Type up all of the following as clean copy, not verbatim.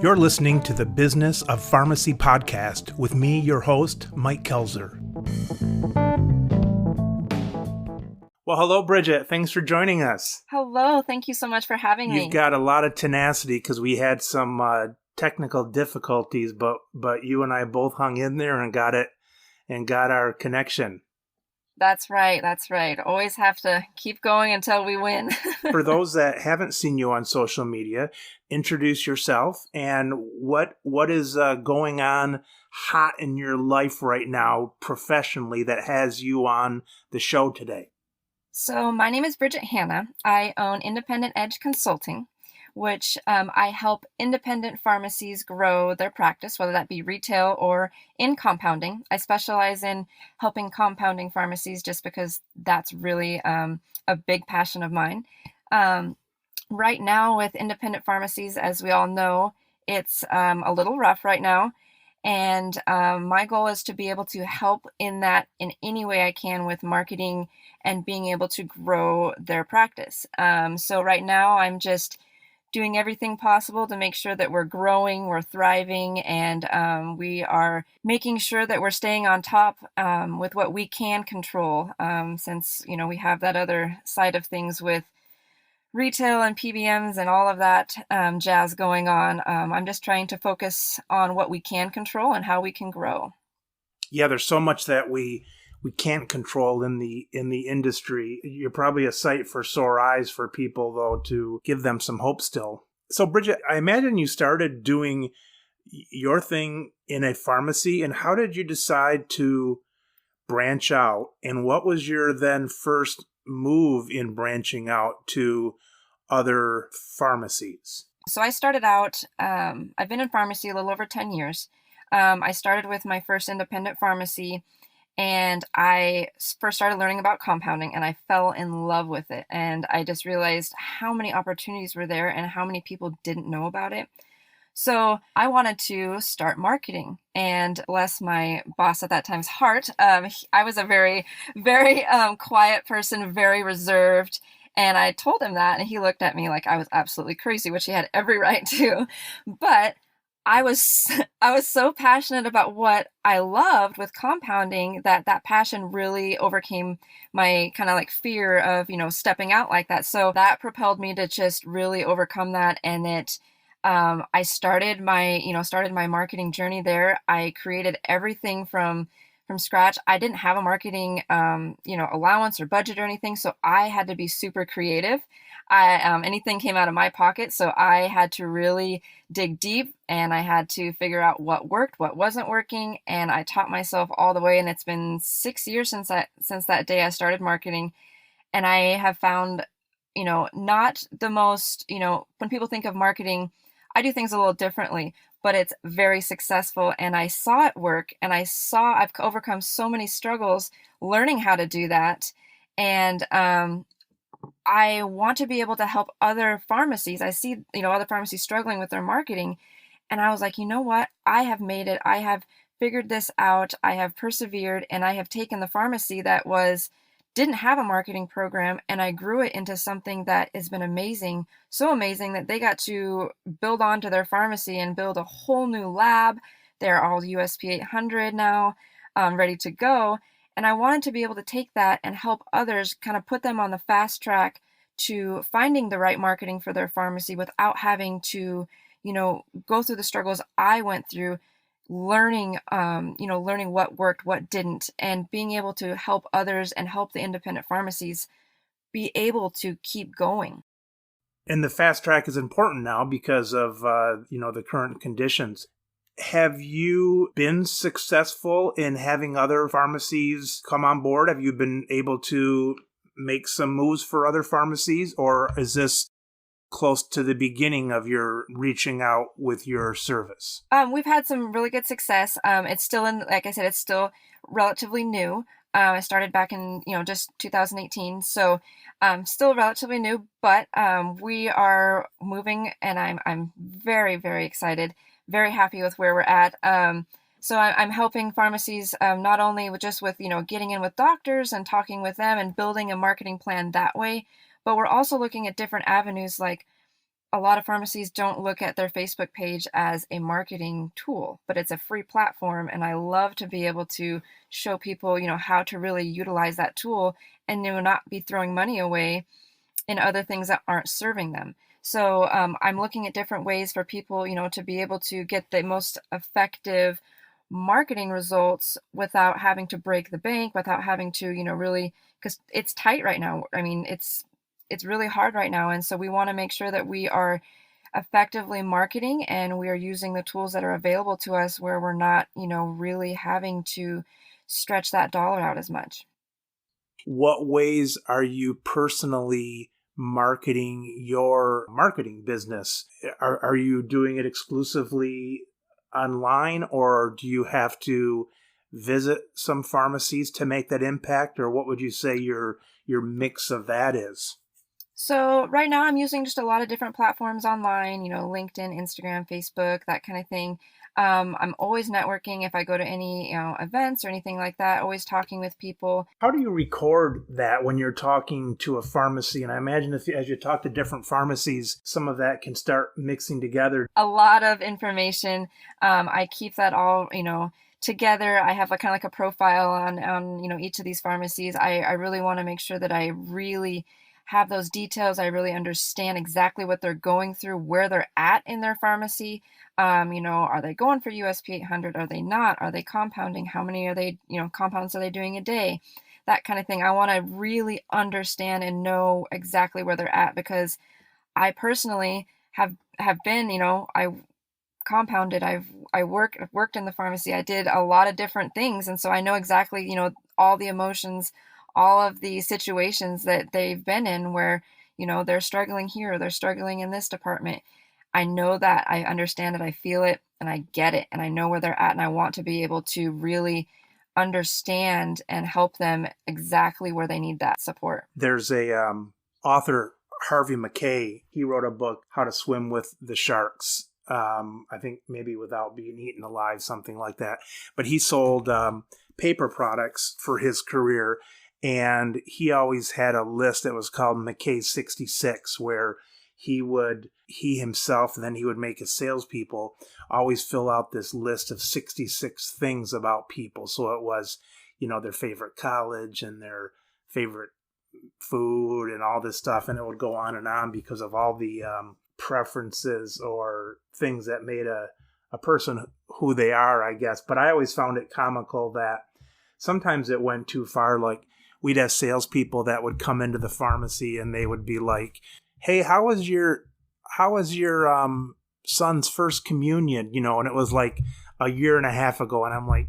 You're listening to the Business of Pharmacy podcast with me, your host, Mike Kelzer. Well, hello, Bridget. Thanks for joining us. Hello. Thank you so much for having me. You've got a lot of tenacity because we had some technical difficulties, but you and I both hung in there and got it and got our connection. That's right. Always have to keep going until we win. For those that haven't seen you on social media, introduce yourself and what is going on hot in your life right now professionally that has you on the show today. So my name is Bridget Hanna. I own Independent Edge Consulting, which I help independent pharmacies grow their practice, whether that be retail or in compounding. I specialize in helping compounding pharmacies just because that's really a big passion of mine. Right now with independent pharmacies, as we all know, it's a little rough right now. And my goal is to be able to help in that in any way I can with marketing and being able to grow their practice. So right now I'm just doing everything possible to make sure that we're growing, we're thriving, and we are making sure that we're staying on top with what we can control, since, we have that other side of things with retail and PBMs and all of that jazz going on. I'm just trying to focus on what we can control and how we can grow. Yeah, there's so much that we can't control in the industry. You're probably a sight for sore eyes for people, though, to give them some hope still. So, Bridget, I imagine you started doing your thing in a pharmacy. And how did you decide to branch out? And what was your then first move in branching out to other pharmacies? So I started out, I've been in pharmacy a little over 10 years. I started with my first independent pharmacy, and I first started learning about compounding, and I fell in love with it. And I just realized how many opportunities were there and how many people didn't know about it. So I wanted to start marketing, and bless my boss at that time's heart. I was a very, very quiet person, very reserved. And I told him that, and he looked at me like I was absolutely crazy, which he had every right to. But I was so passionate about what I loved with compounding that passion really overcame my kind of like fear of, stepping out like that. So that propelled me to just really overcome that. And I started my marketing journey there. I created everything from scratch. I didn't have a marketing, allowance or budget or anything. So I had to be super creative. Anything came out of my pocket. So I had to really dig deep, and I had to figure out what worked, what wasn't working. And I taught myself all the way. And it's been 6 years since that day I started marketing. And I have found, not the most, when people think of marketing, I do things a little differently, but it's very successful, and I saw it work, and I've overcome so many struggles learning how to do that. And I want to be able to help other pharmacies. I see, other pharmacies struggling with their marketing, and I was like, you know what? I have made it. I have figured this out. I have persevered, and I have taken the pharmacy that didn't have a marketing program, and I grew it into something that has been amazing, so amazing that they got to build onto their pharmacy and build a whole new lab. They're all USP 800 now, ready to go. And I wanted to be able to take that and help others, kind of put them on the fast track to finding the right marketing for their pharmacy without having to, go through the struggles I went through, learning what worked, what didn't, and being able to help others and help the independent pharmacies be able to keep going. And the fast track is important now because of, the current conditions. Have you been successful in having other pharmacies come on board? Have you been able to make some moves for other pharmacies, or is this close to the beginning of your reaching out with your service? We've had some really good success. It's still like I said, it's still relatively new. I started back in, just 2018. So, still relatively new, but, we are moving, and I'm very, very excited, very happy with where we're at. So I'm helping pharmacies, not only with getting in with doctors and talking with them and building a marketing plan that way, but we're also looking at different avenues like a lot of pharmacies don't look at their Facebook page as a marketing tool, but it's a free platform. And I love to be able to show people, how to really utilize that tool and not be throwing money away in other things that aren't serving them. So I'm looking at different ways for people, to be able to get the most effective marketing results without having to break the bank, without having to, really, because it's tight right now. I mean, it's really hard right now. And so we want to make sure that we are effectively marketing and we are using the tools that are available to us where we're not, really having to stretch that dollar out as much. What ways are you personally marketing your marketing business? Are you doing it exclusively online, or do you have to visit some pharmacies to make that impact? Or what would you say your mix of that is? So right now I'm using just a lot of different platforms online, LinkedIn, Instagram, Facebook, that kind of thing. I'm always networking if I go to any, events or anything like that, always talking with people. How do you record that when you're talking to a pharmacy? And I imagine as you talk to different pharmacies, some of that can start mixing together. A lot of information. I keep that all, together. I have a kind of like a profile on, each of these pharmacies. I really want to make sure that I really have those details. I really understand exactly what they're going through, where they're at in their pharmacy. Are they going for USP 800? Are they not? Are they compounding? How many are they, compounds are they doing a day? That kind of thing. I want to really understand and know exactly where they're at, because I personally have been, I compounded. I've worked in the pharmacy. I did a lot of different things, and so I know exactly, all the emotions, all of the situations that they've been in where, they're struggling here, they're struggling in this department. I know that, I understand it, I feel it, and I get it, and I know where they're at, and I want to be able to really understand and help them exactly where they need that support. There's a author, Harvey Mackay. He wrote a book, How to Swim with the Sharks. I think maybe without being eaten alive, something like that. But he sold paper products for his career. And he always had a list that was called McKay's 66, where he himself, and then he would make his salespeople always fill out this list of 66 things about people. So it was, their favorite college and their favorite food and all this stuff. And it would go on because of all the preferences or things that made a person who they are, I guess. But I always found it comical that sometimes it went too far. Like, we'd have salespeople that would come into the pharmacy and they would be like, "Hey, how was your son's first communion?" And it was like a year and a half ago, and I'm like,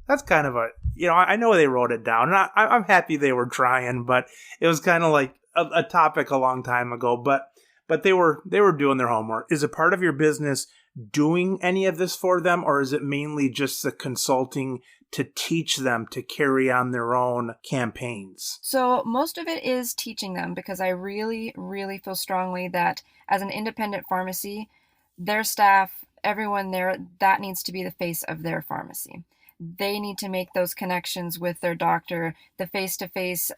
that's kind of I know they wrote it down, and I'm happy they were trying, but it was kind of like a topic a long time ago. But they were doing their homework. Is it part of your business doing any of this for them, or is it mainly just the consulting to teach them to carry on their own campaigns? So most of it is teaching them, because I really, really feel strongly that as an independent pharmacy, their staff, everyone there, that needs to be the face of their pharmacy. They need to make those connections with their doctor, the face-to-face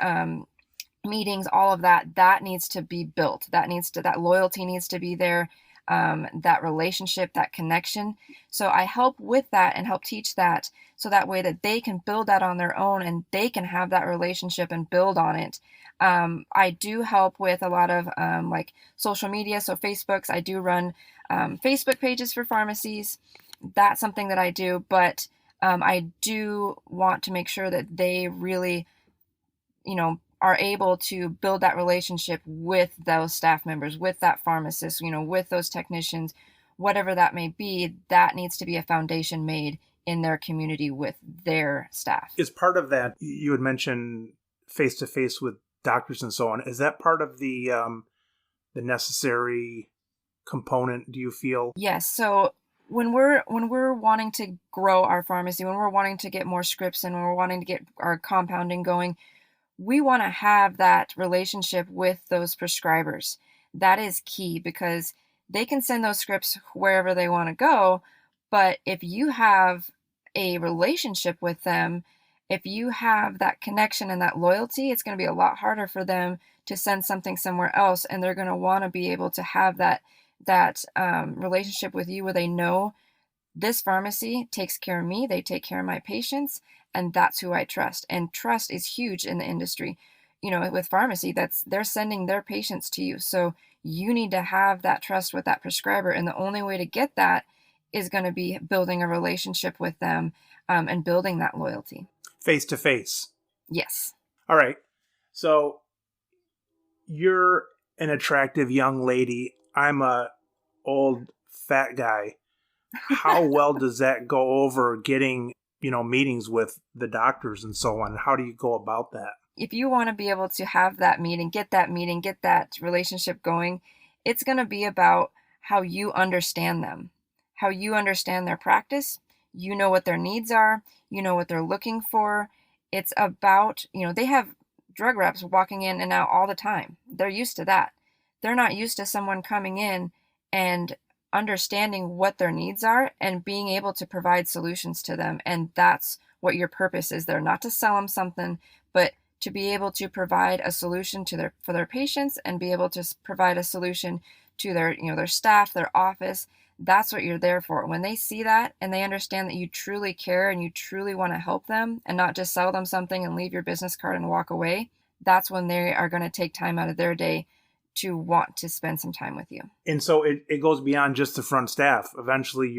meetings, all of that needs to be built. That loyalty needs to be there. That relationship, that connection. So I help with that and help teach that, so that way that they can build that on their own and they can have that relationship and build on it. I do help with a lot of like social media. So Facebooks, I do run Facebook pages for pharmacies. That's something that I do, but I do want to make sure that they really, are able to build that relationship with those staff members, with that pharmacist, with those technicians, whatever that may be. That needs to be a foundation made in their community with their staff. Is part of that, you had mentioned face-to-face with doctors and so on, is that part of the necessary component, do you feel? Yes. So when we're wanting to grow our pharmacy, when we're wanting to get more scripts and when we're wanting to get our compounding going, we want to have that relationship with those prescribers. That is key, because they can send those scripts wherever they want to go. But if you have a relationship with them If you have that connection and that loyalty, it's going to be a lot harder for them to send something somewhere else, and they're going to want to be able to have that relationship with you where they know this pharmacy takes care of me, they take care of my patients, and that's who I trust. And trust is huge in the industry. With pharmacy, they're sending their patients to you. So you need to have that trust with that prescriber. And the only way to get that is going to be building a relationship with them, and building that loyalty. Face to face. Yes. All right. So you're an attractive young lady. I'm a old fat guy. How well does that go over getting, meetings with the doctors and so on? How do you go about that? If you want to be able to have that meeting, get that relationship going, it's going to be about how you understand them, how you understand their practice. You know what their needs are. You know what they're looking for. It's about, they have drug reps walking in and out all the time. They're used to that. They're not used to someone coming in and understanding what their needs are and being able to provide solutions to them. And that's what your purpose is there, not to sell them something, but to be able to provide a solution for their patients, and be able to provide a solution to their staff, their office. That's what you're there for. When they see that and they understand that you truly care and you truly want to help them and not just sell them something and leave your business card and walk away, that's when they are going to take time out of their day to want to spend some time with you. And so it goes beyond just the front staff. Eventually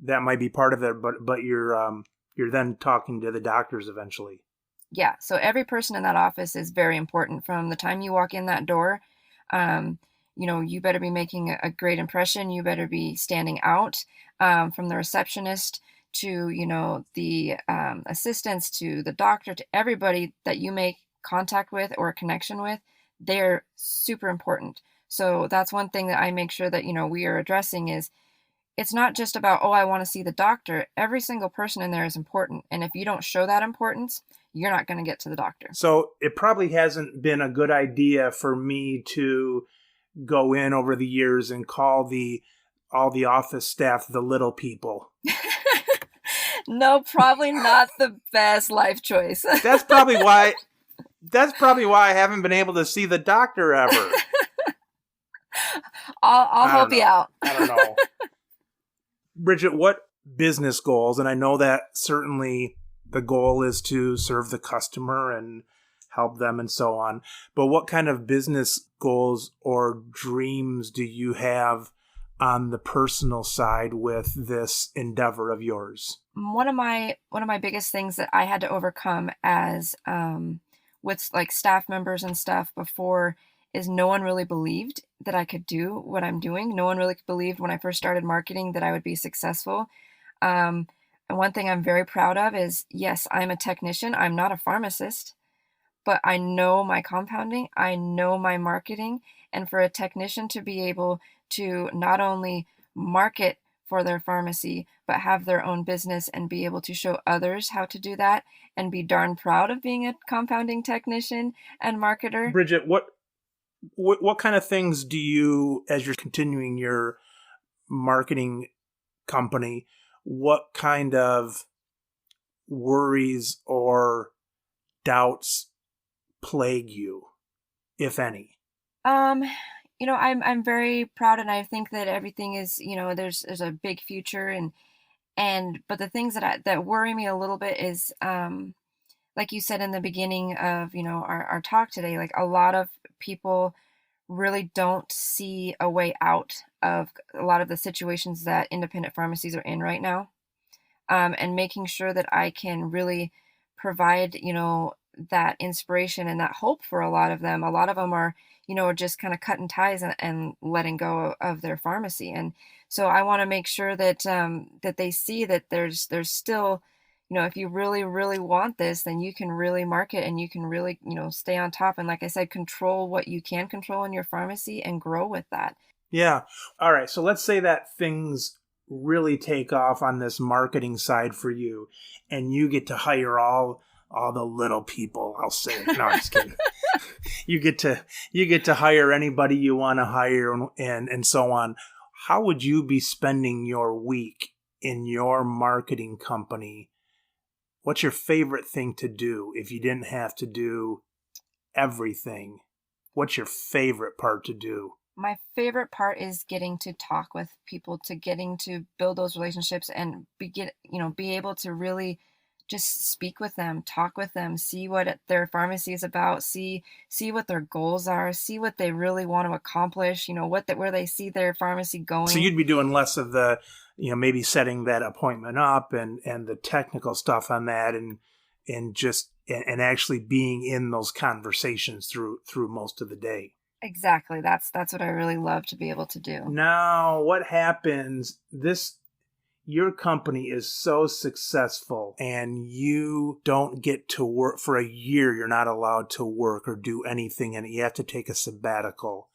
that might be part of it, but you're then talking to the doctors eventually. Yeah. So every person in that office is very important. From the time you walk in that door, you better be making a great impression. You better be standing out, from the receptionist to, the assistants, to the doctor, to everybody that you make contact with or a connection with. They're super important. So that's one thing that I make sure that, we are addressing is it's not just about, oh, I want to see the doctor. Every single person in there is important. And if you don't show that importance, you're not going to get to the doctor. So it probably hasn't been a good idea for me to go in over the years and call all the office staff the little people. No, probably not the best life choice. That's probably why I haven't been able to see the doctor ever. I'll help you out. I don't know. Bridget, what business goals, and I know that certainly the goal is to serve the customer and help them and so on, but what kind of business goals or dreams do you have on the personal side with this endeavor of yours? One of my biggest things that I had to overcome as with like staff members and stuff before is no one really believed that I could do what I'm doing. No one really believed when I first started marketing that I would be successful. And one thing I'm very proud of is, yes, I'm a technician. I'm not a pharmacist, but I know my compounding. I know my marketing. And for a technician to be able to not only market for their pharmacy, but have their own business and be able to show others how to do that and be darn proud of being a compounding technician and marketer. Bridget, what kind of things do you, as you're continuing your marketing company, what kind of worries or doubts plague you, if any? I'm very proud, and I think that everything is, there's a big future, but the things that worry me a little bit is, like you said in the beginning of, our talk today, like a lot of people really don't see a way out of a lot of the situations that independent pharmacies are in right now. And making sure that I can really provide, that inspiration and that hope for a lot of them. A lot of them are, just kind of cutting ties and letting go of their pharmacy. And so I want to make sure that that they see that there's still, if you really, really want this, then you can really market and you can really, stay on top. And like I said, control what you can control in your pharmacy and grow with that. Yeah. All right. So let's say that things really take off on this marketing side for you and you get to hire all the little people, I'll say. No, I'm just kidding. You get to hire anybody you want to hire and so on. How would you be spending your week in your marketing company what's your favorite thing to do if you didn't have to do everything? What's your favorite part to do? My favorite part is getting to talk with people, to getting to build those relationships and be able to really just speak with them, talk with them, see what their pharmacy is about, see what their goals are, see what they really want to accomplish, where they see their pharmacy going. So you'd be doing less of the, maybe setting that appointment up and the technical stuff on that and actually being in those conversations through most of the day. Exactly. That's what I really love to be able to do. Now, what happens, your company is so successful and you don't get to work for a year. You're not allowed to work or do anything, and you have to take a sabbatical.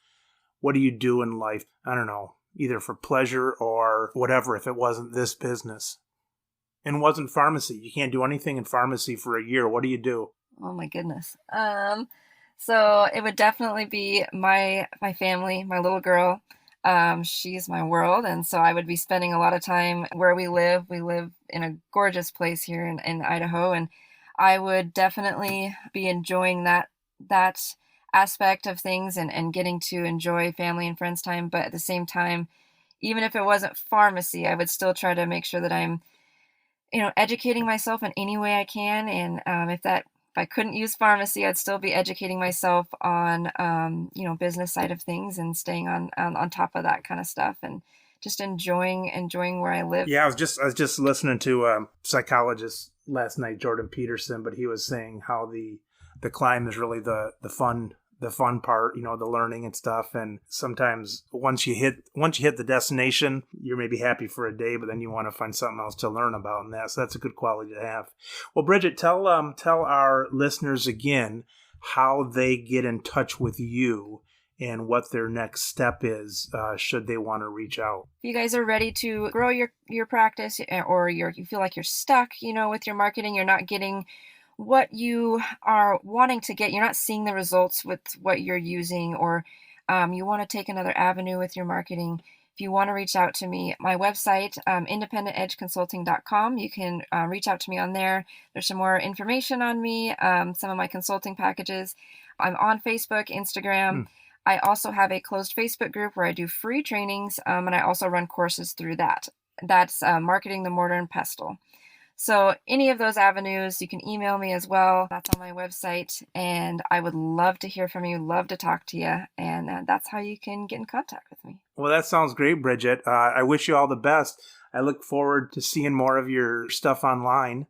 What do you do in life? I don't know, either for pleasure or whatever, if it wasn't this business. And wasn't pharmacy. You can't do anything in pharmacy for a year. What do you do? Oh my goodness. So it would definitely be my family, my little girl. She's my world, and so I would be spending a lot of time where we live. We live in a gorgeous place here in Idaho, and I would definitely be enjoying that aspect of things and getting to enjoy family and friends time. But at the same time, even if it wasn't pharmacy, I would still try to make sure that I'm, educating myself in any way I can. And if I couldn't use pharmacy, I'd still be educating myself on, business side of things and staying on top of that kind of stuff and just enjoying where I live. Yeah, I was just listening to a psychologist last night, Jordan Peterson, but he was saying how the climb is really the fun part, the learning and stuff. And sometimes once you hit the destination, you're maybe happy for a day, but then you want to find something else to learn about and that. So that's a good quality to have. Well, Bridget, tell our listeners again how they get in touch with you and what their next step is, should they want to reach out. If you guys are ready to grow your practice, or you feel like you're stuck, with your marketing, you're not getting what you are wanting to get, you're not seeing the results with what you're using, or you want to take another avenue with your marketing, if you want to reach out to me, my website, independentedgeconsulting.com, you can reach out to me on there. There's some more information on me, some of my consulting packages. I'm on Facebook, Instagram. I also have a closed Facebook group where I do free trainings, and I also run courses through that. That's Marketing the Mortar and Pestle. So any of those avenues, you can email me as well. That's on my website, and I would love to hear from you, love to talk to you, and that's how you can get in contact with me. Well, that sounds great, Bridget. I wish you all the best. I look forward to seeing more of your stuff online,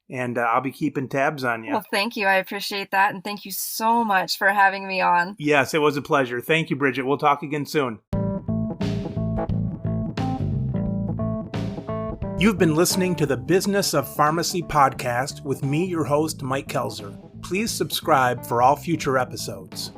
and I'll be keeping tabs on you. Well, thank you. I appreciate that, and thank you so much for having me on. Yes, it was a pleasure. Thank you, Bridget. We'll talk again soon. You've been listening to the Business of Pharmacy podcast with me, your host, Mike Kelzer. Please subscribe for all future episodes.